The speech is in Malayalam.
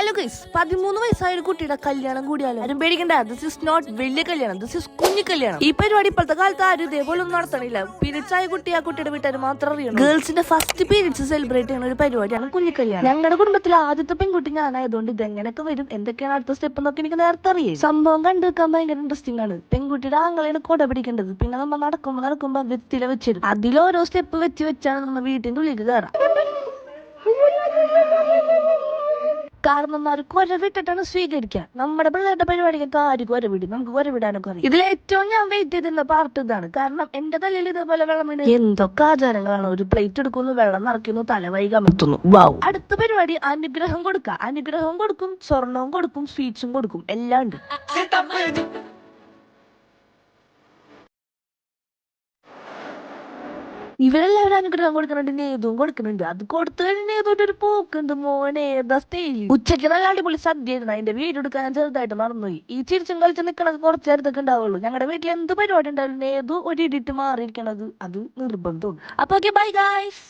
ഹലോ ഗൈസ്, 13 വയസ്സായ ഒരു കുട്ടിയുടെ കല്യാണം കൂടിയാലോ? ആരും പേടിക്കണ്ട, ദിസ് ഇസ് നോട്ട് വലിയ കല്യാണം, ദിസ് ഇസ് കുഞ്ഞു കല്യാണം. ഈ പരിപാടി ഇപ്പോഴത്തെ കാലത്ത് ആരും ഇതേപോലെ ഒന്നും നടത്തണില്ല. പീരിയഡ്സ് ആയ കുട്ടി ആ കുട്ടിയുടെ വീട്ടുകാർ മാത്രം അറിയണം. ഗേൾസിന്റെ ഫസ്റ്റ് പീരിയഡ്സ് സെലിബ്രേറ്റ് ചെയ്യുന്ന ഒരു പരിപാടിയാണ് കുഞ്ഞു കല്യാണം. ഞങ്ങളുടെ കുടുംബത്തിലെ ആദ്യത്തെ പെൺകുട്ടി ഞാനായതുകൊണ്ട് ഇത് എങ്ങനെയൊക്കെ വരും, എന്തൊക്കെയാണ് അടുത്ത സ്റ്റെപ്പ് എന്നൊക്കെ എനിക്ക് നേരത്തെ അറിയാം. സംഭവം കണ്ടു വെക്കാൻ ഭയങ്കര ഇൻട്രസ്റ്റിംഗ് ആണ്. പെൺകുട്ടിയുടെ ആങ്ങളെയാണ് കൊട പിടിക്കേണ്ടത്. പിന്നെ നമ്മൾ നടക്കുമ്പോ വ്യക്തിയില വെച്ചിരും. അതിലോരോ സ്റ്റെപ്പ് വെച്ചാണ് നമ്മൾ വീട്ടിന്റെ ഉള്ളിൽ കയറാം. കാരണന്മാർ കൊരവിട്ടിട്ടാണ് സ്വീകരിക്കുക. നമ്മുടെ പിള്ളേരുടെ പരിപാടിക്കൊക്കെ ആര് കൊരവിടും? നമുക്ക് കൊരവിടാനൊക്കെ അറിയാം. ഇതിൽ ഏറ്റവും ഞാൻ വെയിറ്റ് ചെയ്തിരുന്ന പാർട്ട് ഇതാണ്. കാരണം എന്റെ തലയിൽ ഇതേപോലെ വെള്ളം വീണ് എന്തൊക്കെ ആചാരങ്ങളാണ്. ഒരു പ്ലേറ്റ് എടുക്കുന്നു, വെള്ളം നിറയ്ക്കുന്നു, തലവൈ കമത്തുന്നു. വാവ്. അടുത്ത പരിപാടി അനുഗ്രഹം കൊടുക്കുക. അനുഗ്രഹം കൊടുക്കും, സ്വർണവും കൊടുക്കും, സ്വീറ്റ്സും കൊടുക്കും, എല്ലാം ഉണ്ട്. ഇവരെല്ലാവരും അനുഗ്രഹം കൊടുക്കുന്നുണ്ട്, നേതും കൊടുക്കുന്നുണ്ട്. അത് കൊടുത്തു കഴിഞ്ഞ നേതോട്ട് ഒരു പോക്കുണ്ട് മോനെ, ഏതാ സ്റ്റൈൽ. ഉച്ചയ്ക്ക് നല്ല അടിപൊളി സദ്യ ആയിരുന്നു. അതിന്റെ വീഡിയോ എടുക്കാൻ ചെറുതായിട്ട് മറന്നുപോയി. ഈ ചിരിച്ചും കളിച്ച് നിൽക്കണത് കുറച്ച് നേരത്തൊക്കെ ഉണ്ടാവുള്ളൂ. ഞങ്ങളുടെ വീട്ടിൽ എന്ത് പരിപാടി ഉണ്ടായിരുന്നു നേതു ഒരു ഇടിട്ട് മാറിയിരിക്കണത് അത് നിർബന്ധം. അപ്പൊ ഓക്കെ, ബൈ ഗൈസ്.